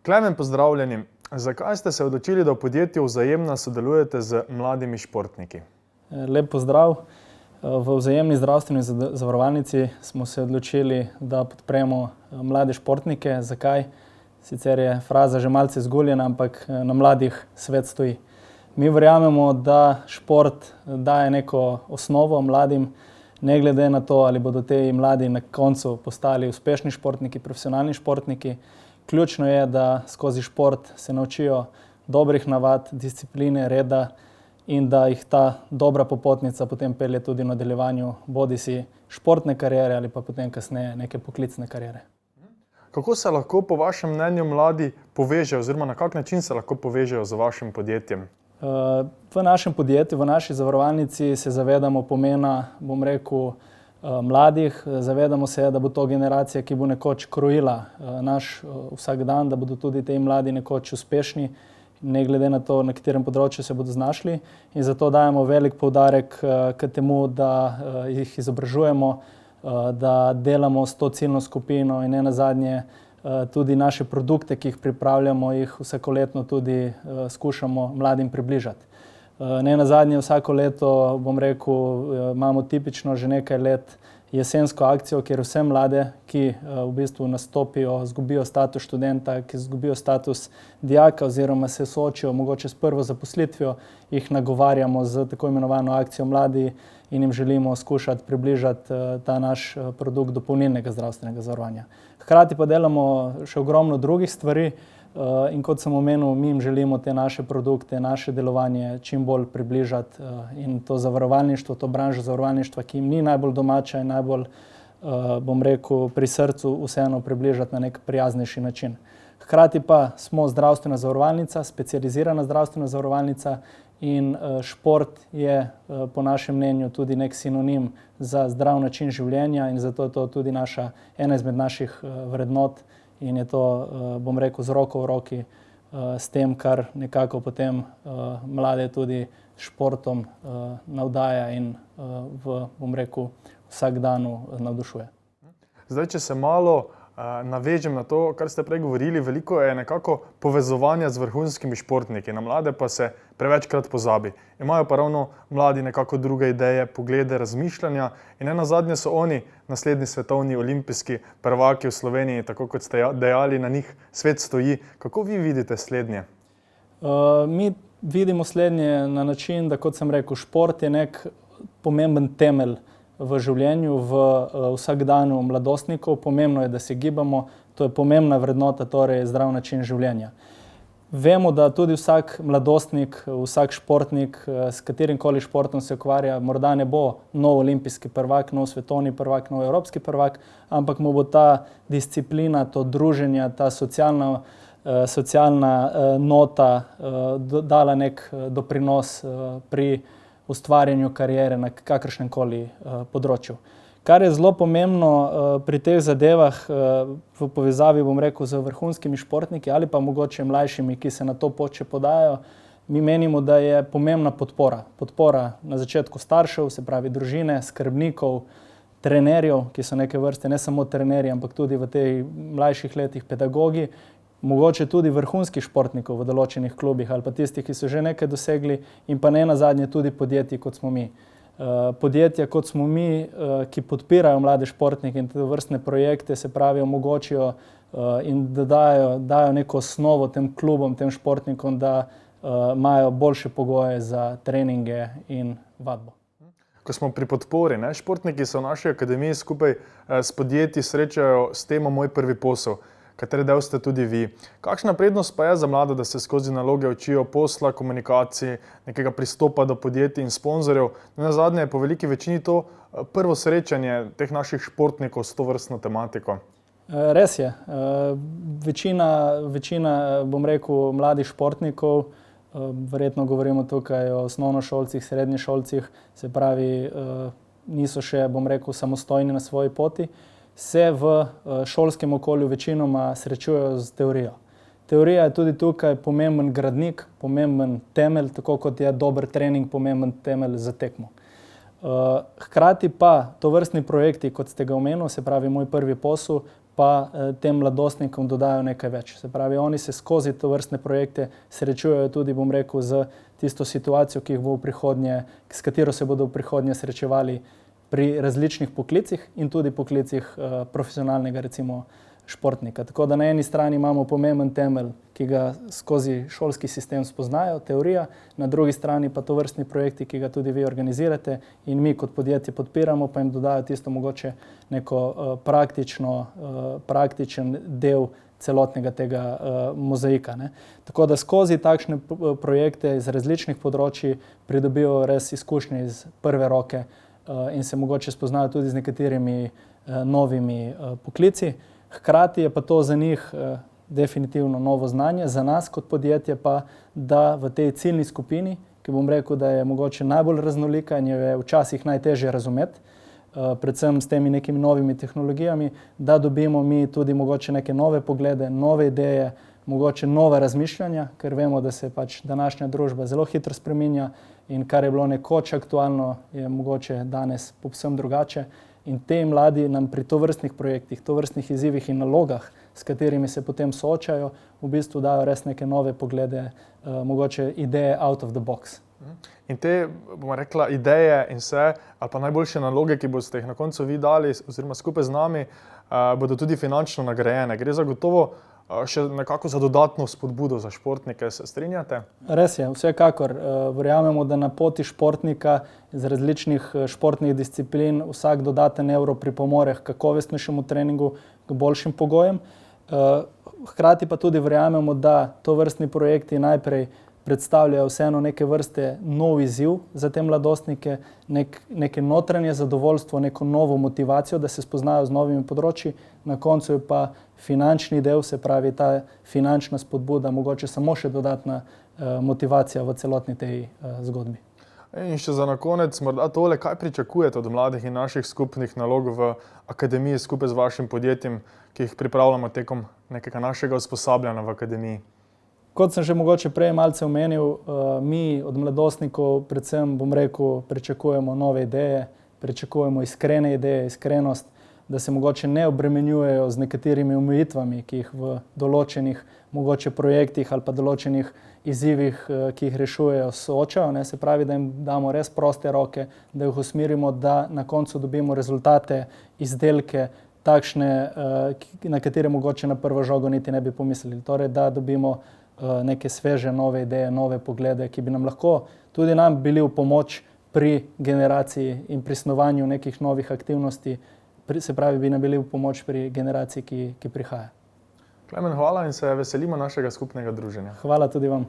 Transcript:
Klemen, pozdravljeni. Zakaj ste se odločili, da v podjetju Vzajemna sodelujete z mladimi športniki? Lep pozdrav. V Vzajemni zdravstveni zavarovalnici smo se odločili, da podpremo mlade športnike. Zakaj? Sicer je fraza že malce zguljena, ampak na mladih svet stoji. Mi verjamemo, da šport daje neko osnovo mladim, ne glede na to, ali bodo te mladi na koncu postali uspešni športniki, profesionalni športniki. Ključno je, da skozi šport se naučijo dobrih navad, discipline, reda in da jih ta dobra popotnica potem pelje tudi v nadaljevanju bodisi športne kariere ali pa potem kasneje neke poklicne kariere. Kako se lahko po vašem mnenju mladi povežejo oziroma na kak način se lahko povežejo z vašim podjetjem? V našem podjetju, v naši zavarovalnici se zavedamo pomena, mladih. Zavedamo se, da bo to generacija, ki bo nekoč krojila naš vsak dan, da bodo tudi ti mladi nekoč uspešni, ne glede na to, na katerem področju se bodo znašli. In zato dajemo velik poudarek k temu, da jih izobražujemo, da delamo s to ciljno skupino in nenazadnje tudi naše produkte, ki jih pripravljamo, jih vsakoletno tudi skušamo mladim približati. Nenazadnje vsako leto, imamo tipično že nekaj let jesensko akcijo, kjer vse mlade, ki v bistvu nastopijo, izgubijo status študenta, ki izgubijo status dijaka oziroma se soočijo mogoče s prvo zaposlitvijo, jih nagovarjamo z tako imenovano akcijo Mladi in jim želimo skušati približati ta naš produkt dopolnilnega zdravstvenega zavarovanja. Hkrati pa delamo še ogromno drugih stvari in kot sem omenil, mi jim želimo te naše produkte, naše delovanje čim bolj približati in to zavarovalništvo, to branžo zavarovalništva, ki jim ni najbolj domača in najbolj, pri srcu vseeno približati na nek prijaznejši način. Hkrati pa smo zdravstvena zavarovalnica, specializirana zdravstvena zavarovalnica in šport je po našem mnenju tudi nek sinonim za zdrav način življenja in zato je to tudi ena izmed naših vrednot in je to, z roko v roki s tem, kar nekako potem mlade tudi športom navdaja in vsak danu navdušuje. Zdaj, če se malo navežem na to, kar ste prej govorili, veliko je nekako povezovanja z vrhunskimi športniki, na mlade pa se prevečkrat pozabi. Imajo pa ravno mladi nekako druge ideje, poglede, razmišljanja in nenazadnje so oni naslednji svetovni olimpijski prvaki v Sloveniji, tako kot ste dejali, na njih svet stoji. Kako vi vidite slednje? Mi vidimo slednje na način, da kot sem rekel, šport je nek pomemben temelj v življenju, v vsakdanu mladostnikov. Pomembno je, da se gibamo, to je pomembna vrednota, torej zdrav način življenja. Vemo, da tudi vsak mladostnik, vsak športnik, s katerimkoli športom se ukvarja, morda ne bo nov olimpijski prvak, nov svetovni prvak, nov evropski prvak, ampak mu bo ta disciplina, to druženje, ta socialna nota dala nek doprinos pri ustvarjanju kariere na kakršnem koli področju. Kar je zelo pomembno pri teh zadevah v povezavi, z vrhunskimi športniki ali pa mogoče mlajšimi, ki se na to pot še podajajo, mi menimo, da je pomembna podpora. Podpora na začetku staršev, se pravi družine, skrbnikov, trenerjev, ki so neke vrste ne samo trenerji, ampak tudi v teh mlajših letih pedagogi, mogoče tudi vrhunskih športnikov v določenih klubih ali pa tistih, ki so že nekaj dosegli in pa nenazadnje tudi podjetij, kot smo mi. Podjetja, kot smo mi, ki podpirajo mlade športnike in te vrstne projekte, se pravi, omogočijo in da dajo neko osnovo tem klubom, tem športnikom, da imajo boljše pogoje za treninge in vadbo. Ko smo pri podpori, športniki se v naši akademiji skupaj s podjetji srečajo s temo Moj prvi posel, katere del ste tudi vi. Kakšna prednost pa je za mlade, da se skozi naloge učijo posla, komunikaciji, nekega pristopa do podjetij in sponzorjev? Nenazadnje je po veliki večini to prvo srečanje teh naših športnikov s tovrstno tematiko. Res je. Večina, mladih športnikov, verjetno govorimo tukaj o osnovnošolcih, srednješolcih, se pravi, niso še, samostojni na svoji poti, se v šolskem okolju večinoma srečujejo z teorijo. Teorija je tudi tukaj pomemben gradnik, pomemben temelj, tako kot je dober trening pomemben temelj za tekmo. Hkrati pa tovrstni projekti, kot ste ga omenili, se pravi Moj prvi posel, pa tem mladostnikom dodajo nekaj več. Se pravi, oni se skozi to vrstne projekte srečujejo tudi, bom rekel, z tisto situacijo, ki jih bo v prihodnje, s katero se bodo v prihodnje srečevali pri različnih poklicih in tudi poklicih profesionalnega, recimo, športnika. Tako da na eni strani imamo pomemben temelj, ki ga skozi šolski sistem spoznajo, teorija, na drugi strani pa to vrstni projekti, ki ga tudi vi organizirate in mi kot podjetje podpiramo, pa jim dodajo tisto mogoče neko praktičen del celotnega tega mozaika. Ne. Tako da skozi takšne projekte iz različnih področji pridobijo res izkušnje iz prve roke in se mogoče spoznajo tudi z nekaterimi novimi poklici. Hkrati je pa to za njih definitivno novo znanje, za nas kot podjetje pa, da v tej ciljni skupini, ki bom rekel, da je mogoče najbolj raznolika in jo je včasih najtežje razumeti, predvsem s temi nekimi novimi tehnologijami, da dobimo mi tudi mogoče neke nove poglede, nove ideje, mogoče nova razmišljanja, ker vemo, da se pač današnja družba zelo hitro spreminja in kar je bilo nekoč aktualno, je mogoče danes povsem drugače. In te mladi nam pri tovrstnih projektih, tovrstnih izzivih in nalogah, s katerimi se potem soočajo, v bistvu dajo res neke nove poglede, mogoče ideje out of the box. In te, bomo rekla, ideje in vse, ali pa najboljše naloge, ki boste jih na koncu vi dali, oziroma skupaj z nami, bodo tudi finančno nagrajene. Gre zagotovo še nekako za dodatno spodbudo za športnike, se strinjate? Res je, vsekakor. Verjamemo, da na poti športnika iz različnih športnih disciplin vsak dodaten evro pripomore k kakovostnejšemu treningu, k boljšim pogojem. Hkrati pa tudi verjamemo, da tovrstni projekti najprej predstavljajo vseeno neke vrste nov izziv za te mladostnike, neke notranje zadovoljstvo, neko novo motivacijo, da se spoznajo z novimi področji. Na koncu je pa finančni del, se pravi ta finančna spodbuda, mogoče samo še dodatna motivacija v celotni tej zgodbi. In še za na konec, morda tole, kaj pričakujete od mladih in naših skupnih nalog v akademiji skupaj z vašim podjetjem, ki jih pripravljamo tekom nekega našega usposabljanja v akademiji? Kot sem že mogoče prej malce omenil, mi od mladostnikov predvsem, bom rekel, pričakujemo nove ideje, pričakujemo iskrene ideje, iskrenost, da se mogoče ne obremenjujejo z nekaterimi omejitvami, ki jih v določenih mogoče projektih ali pa določenih izzivih, ki jih rešujejo, soočajo. Ne, se pravi, da jim damo res proste roke, da jih usmerimo, da na koncu dobimo rezultate, izdelke, takšne, na katere mogoče na prvo žogo niti ne bi pomislili. Torej, da dobimo neke sveže, nove ideje, nove poglede, ki bi nam lahko tudi nam bili v pomoč pri generaciji in pri snovanju nekih novih aktivnosti, se pravi, bi nam bili v pomoč pri generaciji, ki prihaja. Klemen, hvala in se veselimo našega skupnega druženja. Hvala tudi vam.